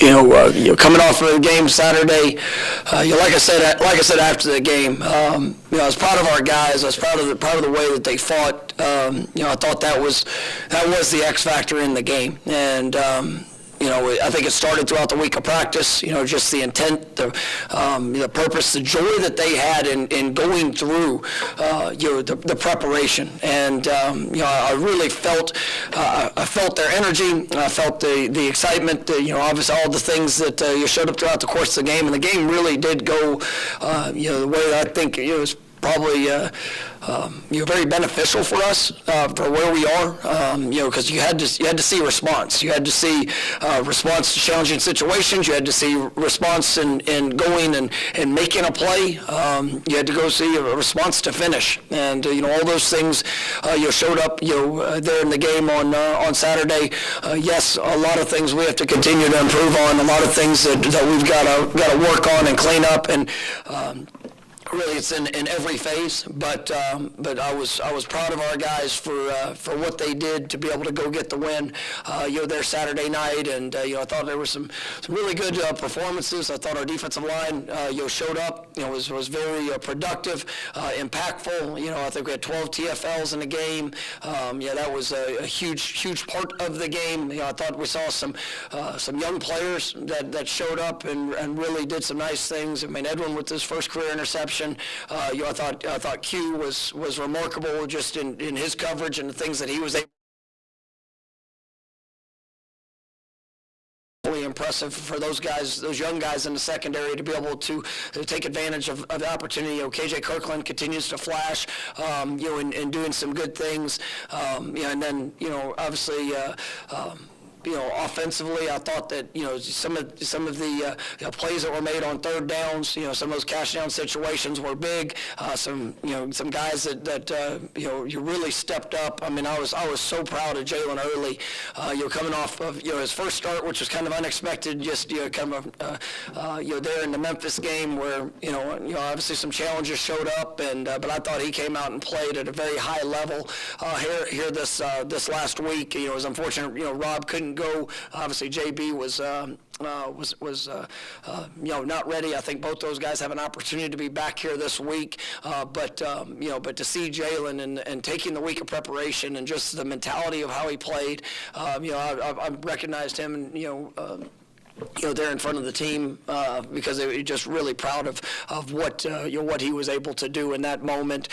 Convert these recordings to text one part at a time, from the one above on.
coming off of the game Saturday, like I said after the game, I was proud of our guys. I was proud of the way that they fought. I thought that was the X factor in the game, and I think it started throughout the week of practice. Just the intent, the purpose, the joy that they had in going through, the preparation. And I really felt, I felt their energy. I felt the excitement. Obviously all the things that showed up throughout the course of the game, and the game really did go, the way that I think it was probably very beneficial for us for where we are, because you had to see response. You had to see response to challenging situations. You had to see response in going and making a play. You had to go see a response to finish, and all those things showed up there in the game on Saturday. Yes, a lot of things we have to continue to improve on. A lot of things that we've got to work on and clean up, and really, it's in every phase, but I was proud of our guys for what they did to be able to go get the win, there Saturday night, and I thought there were some really good performances. I thought our defensive line showed up, was very productive, impactful. I think we had 12 TFLs in the game. That was a huge part of the game. I thought we saw some young players that showed up and really did some nice things. I mean, Edwin with his first career interception. I thought Q was remarkable just in his coverage and the things that he was able. Really impressive for those guys, those young guys in the secondary, to be able to take advantage of the opportunity. KJ Kirkland continues to flash, and doing some good things. And then obviously. Offensively, I thought that some of the plays that were made on third downs, some of those cash down situations were big. Some guys that you really stepped up. I mean, I was so proud of Jalen Early, coming off of his first start, which was kind of unexpected. Just there in the Memphis game where obviously some challenges showed up, and but I thought he came out and played at a very high level here this last week. It was unfortunate. Rob couldn't go. Obviously, JB was not ready. I think both those guys have an opportunity to be back here this week. But to see Jalen and taking the week of preparation and just the mentality of how he played, I recognized him and there in front of the team because they were just really proud of what what he was able to do in that moment.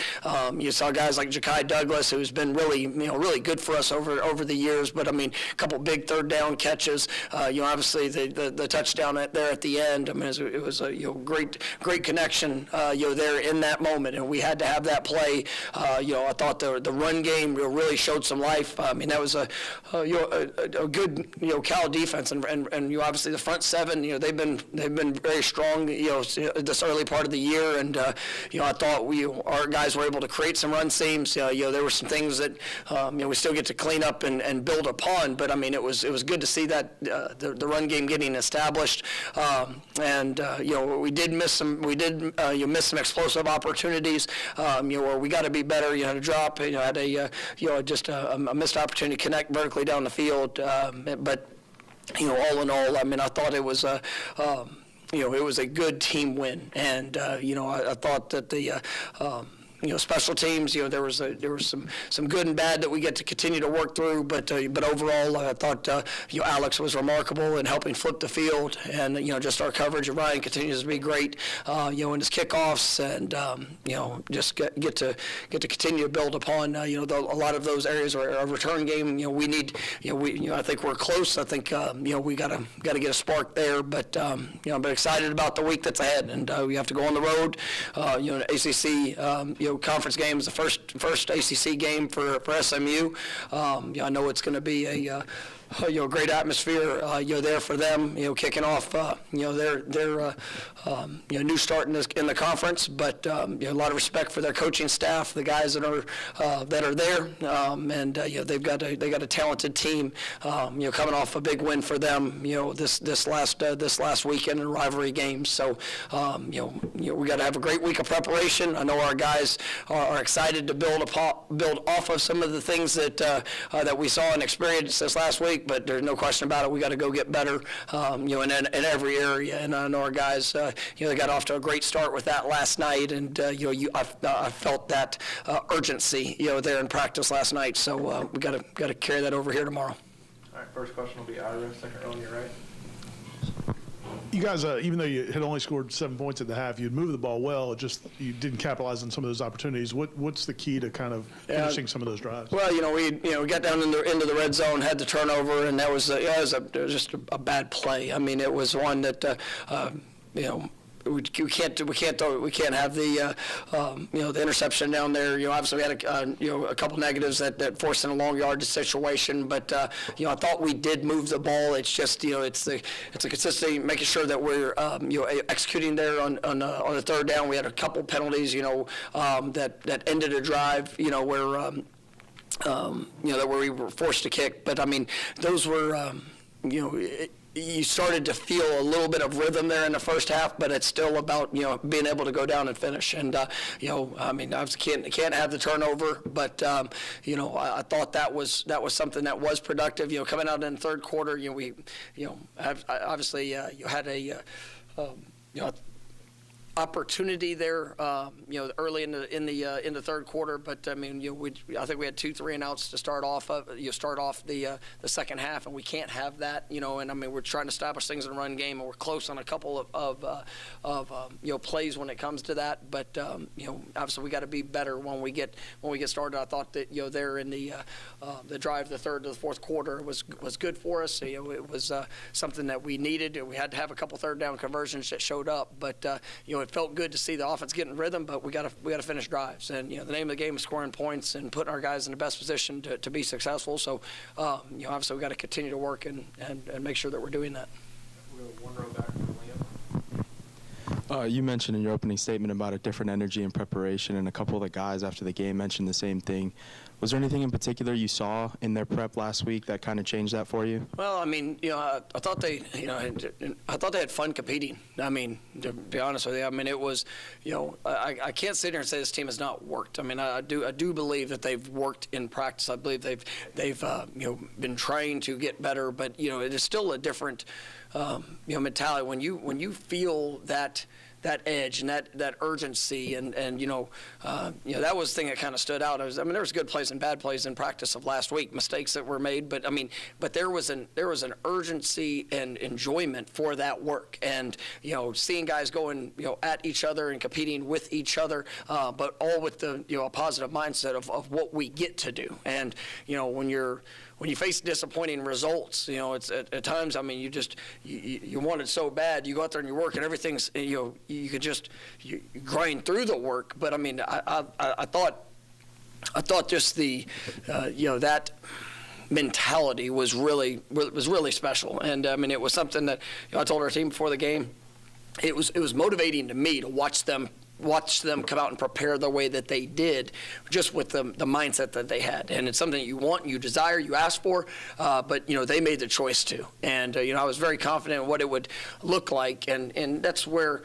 You saw guys like Ja'Kai Douglas, who's been really really good for us over the years. But I mean, a couple big third down catches. Obviously the touchdown there at the end. I mean, it was a great connection there in that moment, and we had to have that play. I thought the run game really showed some life. I mean, that was a good Cal defense, and obviously the front seven, they've been very strong, this early part of the year, and I thought our guys were able to create some run seams. There were some things that we still get to clean up and build upon, but I mean it was good to see that the run game getting established, and we did miss some miss some explosive opportunities, where we got to be better. To drop, had a missed opportunity to connect vertically down the field, but. All in all, I mean, I thought it was it was a good team win, and I thought that the special teams, there was some good and bad that we get to continue to work through, but overall, I thought Alex was remarkable in helping flip the field, and just our coverage of Ryan continues to be great, in his kickoffs, and just get to continue to build upon a lot of those areas where our return game, we need, I think we're close. I think we gotta get a spark there, but I'm excited about the week that's ahead, and we have to go on the road, ACC, conference game is the first ACC game for SMU. I know it's going to be a great atmosphere, there for them, kicking off, their new start in the conference. But a lot of respect for their coaching staff, the guys that are there, and they've got a talented team, coming off a big win for them, this last weekend in rivalry games. So, we got to have a great week of preparation. I know our guys are excited to build off of some of the things that we saw and experienced this last week. week, but there's no question about it. We got to go get better, in every area. And I know our guys, they got off to a great start with that last night, and I felt that urgency, there in practice last night. So we got to carry that over here tomorrow. All right, first question will be Ira, second row on your right. You guys, even though you had only scored 7 points at the half, you'd moved the ball well. You didn't capitalize on some of those opportunities. What's the key to kind of finishing some of those drives? Well, we got down into the red zone, had the turnover, and that was just a bad play. I mean, it was one that we can't have the the interception down there. Obviously we had a couple negatives that forced in a long yardage situation, but I thought we did move the ball. It's just it's a consistency, making sure that we're executing there on the third down. We had a couple penalties that ended a drive where that where we were forced to kick, but I mean those were you started to feel a little bit of rhythm there in the first half, but it's still about being able to go down and finish. And I mean, I can't have the turnover, but I thought that was something that was productive. Coming out in the third quarter, we obviously you had a opportunity there, early in the third quarter. But I mean, I think we had 2 3-and-outs to start off the second half, and we can't have that. And I mean, we're trying to establish things in the run game, and we're close on a couple of plays when it comes to that. But obviously we got to be better when we get started. I thought that there in the drive, the third to the fourth quarter was good for us. It was something that we needed. We had to have a couple third down conversions that showed up, but it felt good to see the offense getting rhythm, but we got to finish drives. And the name of the game is scoring points and putting our guys in the best position to be successful. So obviously we got to continue to work and make sure that we're doing that. We'll go one row back to Liam. You mentioned in your opening statement about a different energy and preparation, and a couple of the guys after the game mentioned the same thing. Was there anything in particular you saw in their prep last week that kind of changed that for you? Well, I mean, I thought they had fun competing. I mean, to be honest with you, I mean, it was, I can't sit here and say this team has not worked. I mean, I do believe that they've worked in practice. I believe they've been trying to get better, but it is still a different mentality when you feel that edge and that urgency and that was the thing that kind of stood out. There was good plays and bad plays in practice of last week, mistakes that were made, but there was an urgency and enjoyment for that work, and seeing guys going at each other and competing with each other, but all with the a positive mindset of what we get to do. And when you face disappointing results, it's at times, I mean, you want it so bad, you go out there and you work and everything's, you could just grind through the work. But I mean, I thought just the, that mentality was really special. And I mean, it was something that I told our team before the game. It was motivating to me to watch them come out and prepare the way that they did, just with the mindset that they had. And it's something you want, you desire, you ask for, but they made the choice to. And I was very confident in what it would look like, and that's where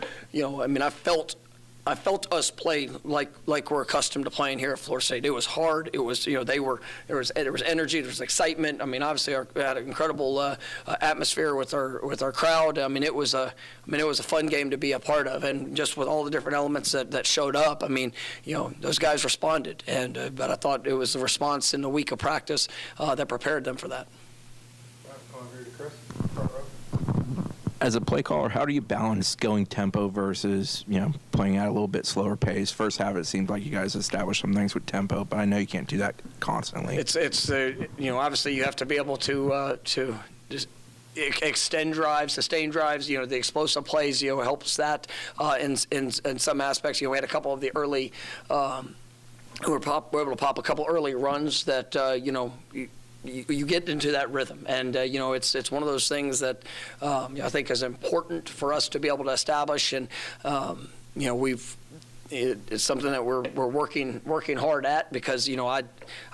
I felt us play like we're accustomed to playing here at Florida State. It was hard. It was there was energy. There was excitement. I mean, obviously we had an incredible atmosphere with our crowd. I mean, it was a fun game to be a part of, and just with all the different elements that showed up. I mean, those guys responded, and but I thought it was the response in the week of practice that prepared them for that. Come over here to Chris, front row. As a play caller, how do you balance going tempo versus, playing at a little bit slower pace? First half, it seemed like you guys established some things with tempo, but I know you can't do that constantly. It's obviously you have to be able to just extend drives, sustain drives. The explosive plays, helps that in some aspects. We had a couple of the early, we were able to pop a couple early runs that you get into that rhythm, and it's one of those things that I think is important for us to be able to establish. And we've it's something that we're working hard at, because I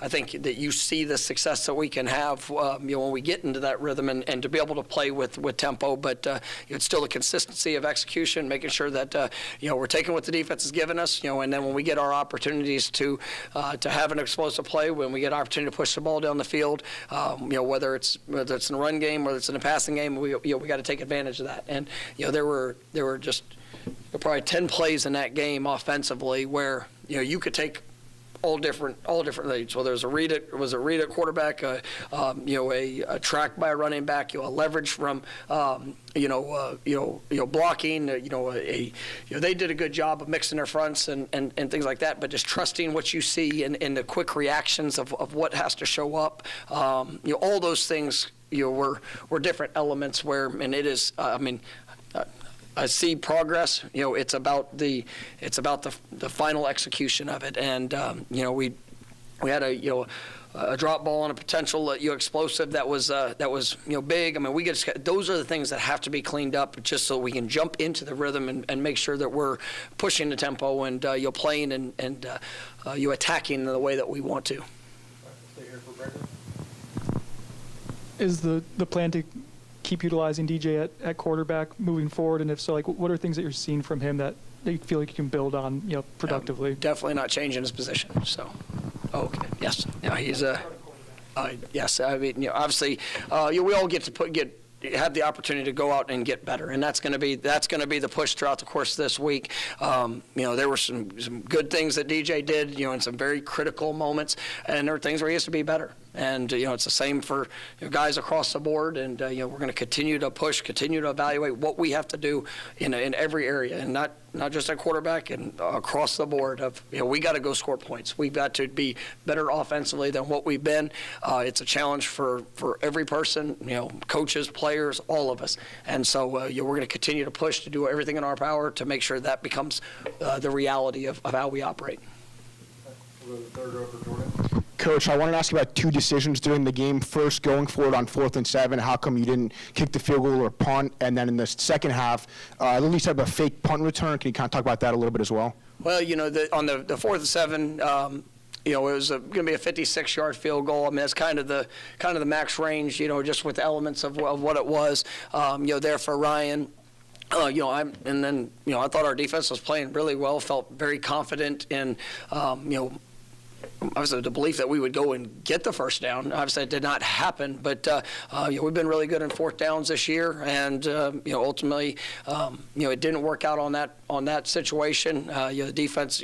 think that you see the success that we can have when we get into that rhythm and to be able to play with tempo, but it's still a consistency of execution, making sure that we're taking what the defense has given us, and then when we get our opportunities to have an explosive play, when we get an opportunity to push the ball down the field, whether it's in a run game, whether it's in a passing game, we got to take advantage of that. And there were just probably 10 plays in that game offensively where you could take all different leads. Whether it was a read at quarterback, a track by a running back, a leverage from blocking. They did a good job of mixing their fronts and things like that. But just trusting what you see and the quick reactions of what has to show up. All those things were different elements where, and it is. I see progress. It's about the final execution of it, and we had a drop ball and a potential explosive that was big. I mean, those are the things that have to be cleaned up just so we can jump into the rhythm and make sure that we're pushing the tempo and playing and attacking the way that we want to. Stay here for Brandon. Is the plan to keep utilizing DJ at quarterback moving forward? And if so, what are things that you're seeing from him that you feel like you can build on, productively? Definitely not changing his position. So, okay, yes, he's yes. I mean, obviously, we all get to have the opportunity to go out and get better, and that's going to be the push throughout the course of this week. There were some good things that DJ did, in some very critical moments, and there are things where he has to be better. And it's the same for guys across the board, and we're going to continue to push, continue to evaluate what we have to do in every area, and not just at quarterback and across the board. We got to go score points. We've got to be better offensively than what we've been. It's a challenge for every person, coaches, players, all of us. And so we're going to continue to push to do everything in our power to make sure that becomes the reality of how we operate. We'll go to the third row for Jordan. Coach, I wanted to ask you about two decisions during the game. First, going forward on 4th and 7, how come you didn't kick the field goal or punt? And then in the second half, at least have a fake punt return. Can you kind of talk about that a little bit as well? Well, on the 4th and 7, it was going to be a 56-yard field goal. I mean, that's kind of the max range, just with the elements of what it was, there for Ryan. I thought our defense was playing really well. Felt very confident in, obviously the belief that we would go and get the first down. Obviously, it did not happen, but we've been really good in 4th downs this year, and ultimately, it didn't work out on that situation. The defense,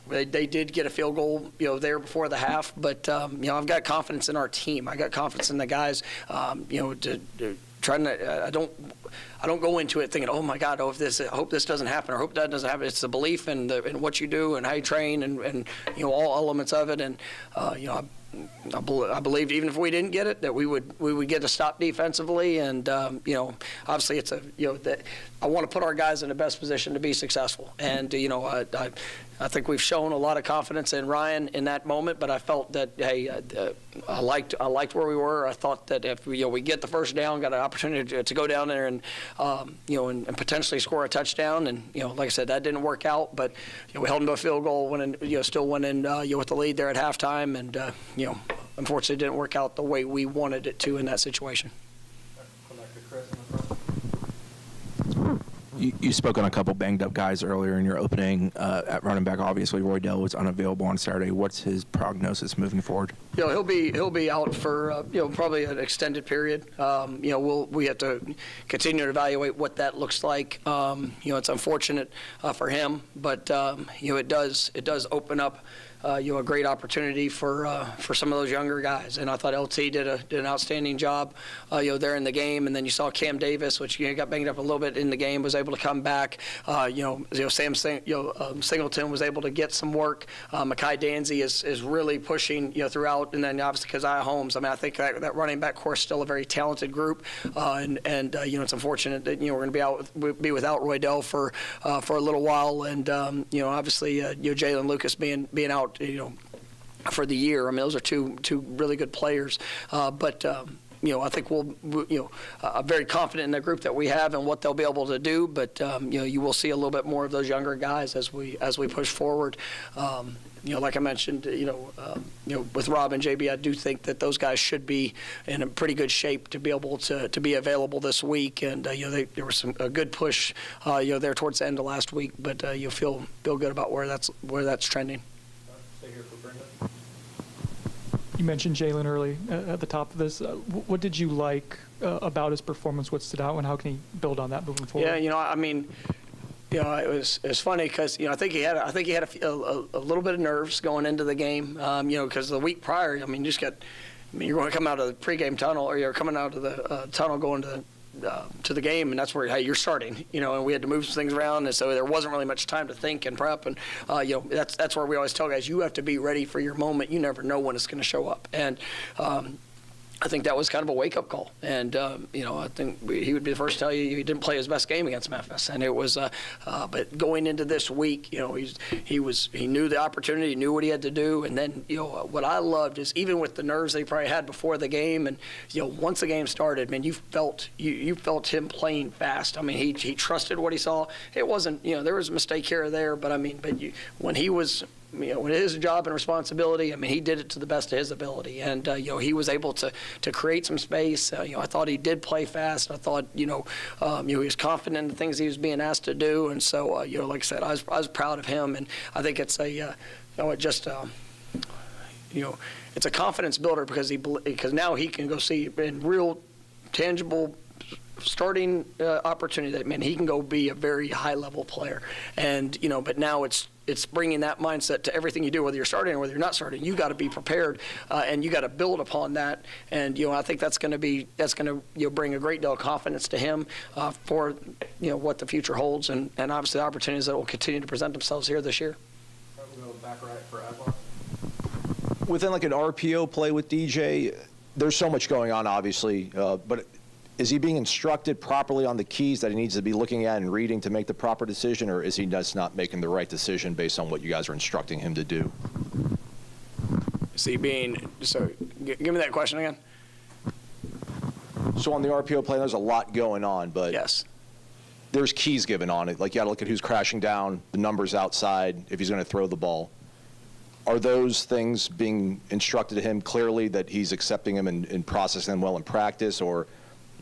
they did get a field goal, there before the half, but I've got confidence in our team. I got confidence in the guys, trying to. I don't go into it thinking, oh my God, I hope this doesn't happen, or hope that doesn't happen. It's the belief in what you do and how you train and all elements of it. And I believed even if we didn't get it, that we would get a stop defensively. And obviously it's that I want to put our guys in the best position to be successful. And I think we've shown a lot of confidence in Ryan in that moment, but I felt that, hey, I liked where we were. I thought that if we get the first down, got an opportunity to go down there and and potentially score a touchdown, and like I said, that didn't work out, but we held them to a field goal, still went in with the lead there at halftime, and unfortunately it didn't work out the way we wanted it to in that situation. Come back to Chris in the front. You spoke on a couple banged up guys earlier in your opening. At running back, obviously, Roy Dell was unavailable on Saturday. What's his prognosis moving forward? He'll be out for probably an extended period. We have to continue to evaluate what that looks like. It's unfortunate for him, but it does open up a great opportunity for some of those younger guys. And I thought LT did an outstanding job, there in the game. And then you saw Cam Davis, which got banged up a little bit in the game, was able to come back. Sam Singleton was able to get some work. Mekhi Danzy is really pushing throughout. And then obviously Keziah Holmes. I mean, I think that running back core is still a very talented group. And it's unfortunate that we're going to be without Roy Dell for a little while. And obviously Jalen Lucas being out for the year. I mean, those are two really good players. But I think I'm very confident in the group that we have and what they'll be able to do. But you will see a little bit more of those younger guys as we push forward. Like I mentioned, with Rob and JB, I do think that those guys should be in a pretty good shape to be able to be available this week. And there was a good push, there towards the end of last week. But you feel good about where that's trending. Stay here for Brendan. You mentioned Jalen early at the top of this. What did you like about his performance? What stood out, and how can he build on that moving forward? Yeah, it was funny because I think he had a little bit of nerves going into the game. Because the week prior, you're going to come out of the pregame tunnel, or you're coming out of the tunnel going to the game, and that's where you're starting. And we had to move some things around, and so there wasn't really much time to think and prep. And that's where we always tell guys, you have to be ready for your moment. You never know when it's going to show up. And I think that was kind of a wake-up call, and I think he would be the first to tell you he didn't play his best game against Memphis, and it was. But going into this week, he knew the opportunity, he knew what he had to do, and then what I loved is even with the nerves they probably had before the game, and once the game started, man, you felt him playing fast. I mean, he trusted what he saw. It wasn't there was a mistake here or there, but when he was. When his job and responsibility, he did it to the best of his ability, and he was able to create some space. I thought he did play fast. I thought he was confident in the things he was being asked to do, and so like I said, I was proud of him, and I think it's it's a confidence builder because now he can go see in real tangible starting opportunity that he can go be a very high level player, and but now it's bringing that mindset to everything you do, whether you're starting or whether you're not starting. You got to be prepared, and you got to build upon that. And I think that's going to bring a great deal of confidence to him for what the future holds, and obviously the opportunities that will continue to present themselves here this year. We'll go back right for Adlon. Within like an RPO play with DJ, there's so much going on, obviously, but is he being instructed properly on the keys that he needs to be looking at and reading to make the proper decision, or is he just not making the right decision based on what you guys are instructing him to do? Give me that question again. So on the RPO play, there's a lot going on, but Yes. there's keys given on it. Like you got to look at who's crashing down, the numbers outside, if he's going to throw the ball. Are those things being instructed to him clearly that he's accepting them and processing them well in practice, or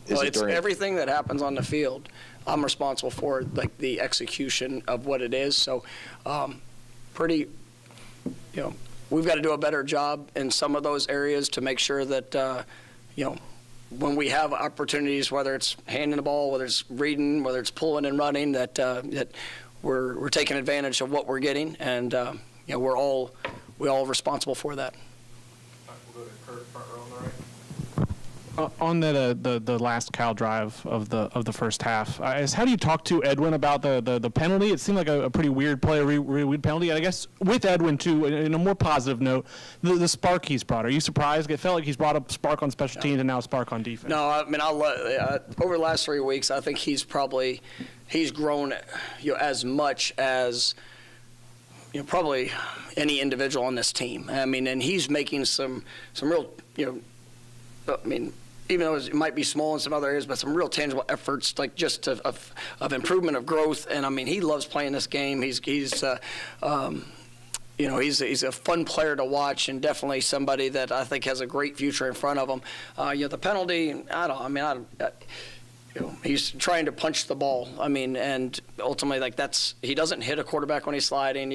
It's everything that happens on the field. I'm responsible for the execution of what it is. So, we've got to do a better job in some of those areas to make sure that when we have opportunities, whether it's handing the ball, whether it's reading, whether it's pulling and running, that we're taking advantage of what we're getting, and we're all responsible for that. We'll go to Kurt, front row on the right. On the last Cal drive of the first half, how do you talk to Edwin about the penalty? It seemed like a pretty weird play, a weird penalty. And I guess with Edwin too, in a more positive note, the spark he's brought. Are you surprised? It felt like he's brought a spark on special teams and now a spark on defense. No, over the last 3 weeks, I think he's grown as much as probably any individual on this team. And he's making some real even though it might be small in some other areas, but some real tangible efforts, of improvement, of growth. And he loves playing this game. He's a fun player to watch, and definitely somebody that I think has a great future in front of him. The penalty, he's trying to punch the ball. And ultimately, he doesn't hit a quarterback when he's sliding.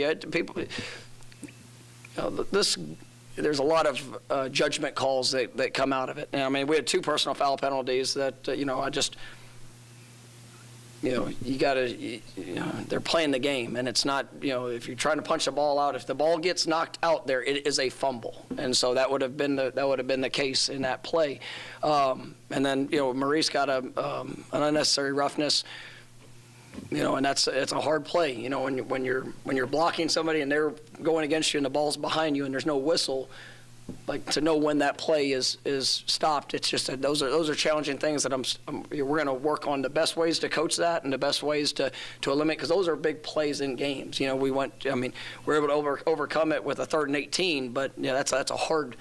There's a lot of judgment calls that come out of it. And, we had 2 personal foul penalties that, they're playing the game, and it's not, if you're trying to punch the ball out, if the ball gets knocked out there, it is a fumble. And so that would have been the case in that play. And then, Maurice got an unnecessary roughness. And it's a hard play. When you're blocking somebody and they're going against you and the ball's behind you and there's no whistle, to know when that play is stopped. It's just that those are challenging things that we're going to work on the best ways to coach that and the best ways to eliminate, because those are big plays in games. We're able to overcome it with a 3rd and 18, but that's a hard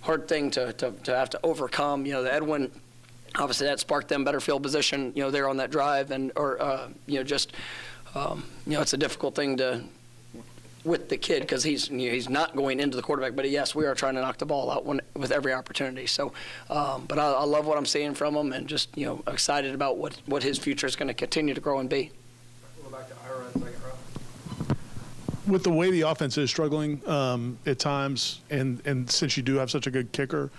hard thing to have to overcome. You know, the Edwin, obviously that sparked them better field position, you know, there on that drive, and you know, just you know, it's a difficult thing to with the kid because he's not going into the quarterback. But yes, we are trying to knock the ball out with every opportunity. So, but I love what I'm seeing from him, and just, you know, excited about what his future is going to continue to grow and be. We'll go back to Ira in second row. With the way the offense is struggling at times, and since you do have such a good kicker,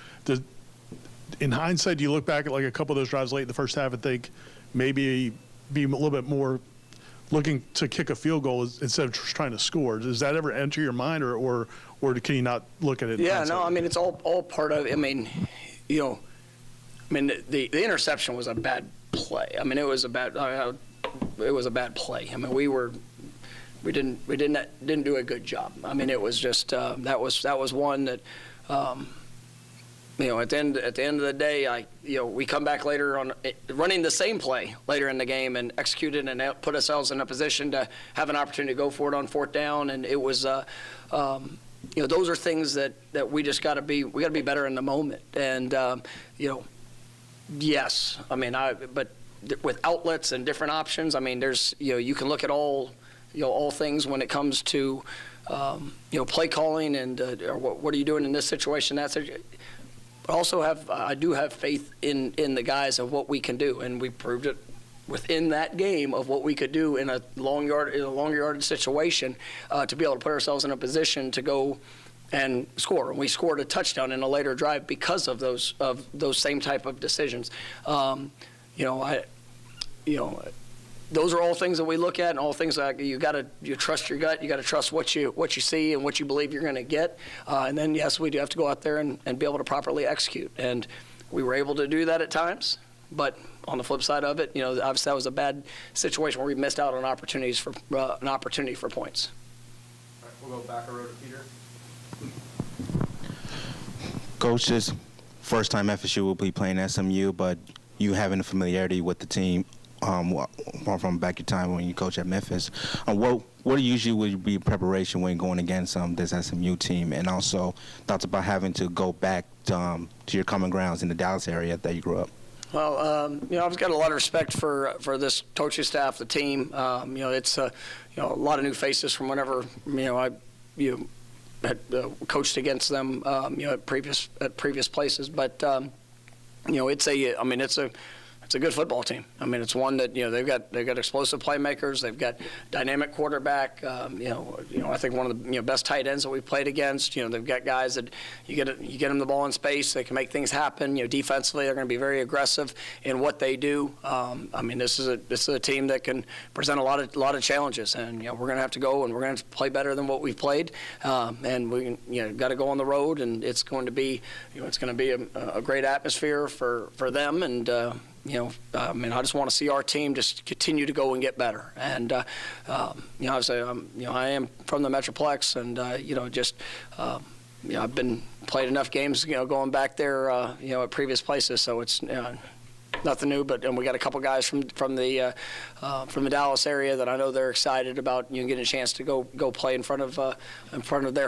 in hindsight, do you look back at like a couple of those drives late in the first half and think maybe be a little bit more looking to kick a field goal instead of trying to score? Does that ever enter your mind, or can you not look at it? Yeah, no, I mean, it's all part of, I mean, you know, I mean, the interception was a bad play. I mean, it was a bad play. I mean, we didn't do a good job. I mean, it was just that was one that you know, at the end of the day, you know, we come back later on running the same play later in the game and executed and put ourselves in a position to have an opportunity to go for it on fourth down. And it was, you know, those are things that we just got to be better in the moment. And you know, yes, I mean, but with outlets and different options, I mean, there's, you know, you can look at all things when it comes to you know, play calling and or what are you doing in this situation, that situation. Also I do have faith in the guys of what we can do, and we proved it within that game of what we could do in a longer yardage situation to be able to put ourselves in a position to go and score. And we scored a touchdown in a later drive because of those same type of decisions. You know, those are all things that we look at, and all things that you trust your gut. You got to trust what you see and what you believe you're going to get. And then yes, we do have to go out there and be able to properly execute. And we were able to do that at times. But on the flip side of it, you know, obviously that was a bad situation where we missed out on opportunities for an opportunity for points. All right, we'll go back a row to Peter. Coach, this first time FSU will be playing SMU, but you having a familiarity with the team from back in time when you coach at Memphis. What usually would be preparation when going against this SMU team, and also thoughts about having to go back to your common grounds in the Dallas area that you grew up? Well, you know, I've got a lot of respect for this coaching staff, the team. You know, it's you know, a lot of new faces from whenever, you know, I had coached against them, you know, at previous places. But you know, it's a good football team. I mean, it's one that, you know, they've got explosive playmakers. They've got dynamic quarterback. You know, I think one of the, you know, best tight ends that we've played against. You know, they've got guys that you get them the ball in space, they can make things happen. You know, defensively, they're going to be very aggressive in what they do. I mean, this is a team that can present a lot of challenges, and you know, we're going to have to go and we're going to play better than what we've played. And we, you know, got to go on the road, and it's going to be, you know, it's going to be a great atmosphere for them. And you know, I mean, I just want to see our team just continue to go and get better. And, you know, obviously, you know, I am from the Metroplex, and, you know, just, you know, I've played enough games, you know, going back there, you know, at previous places. So it's nothing new, and we got a couple guys from the Dallas area that I know they're excited about, you know, getting a chance to go play in front of their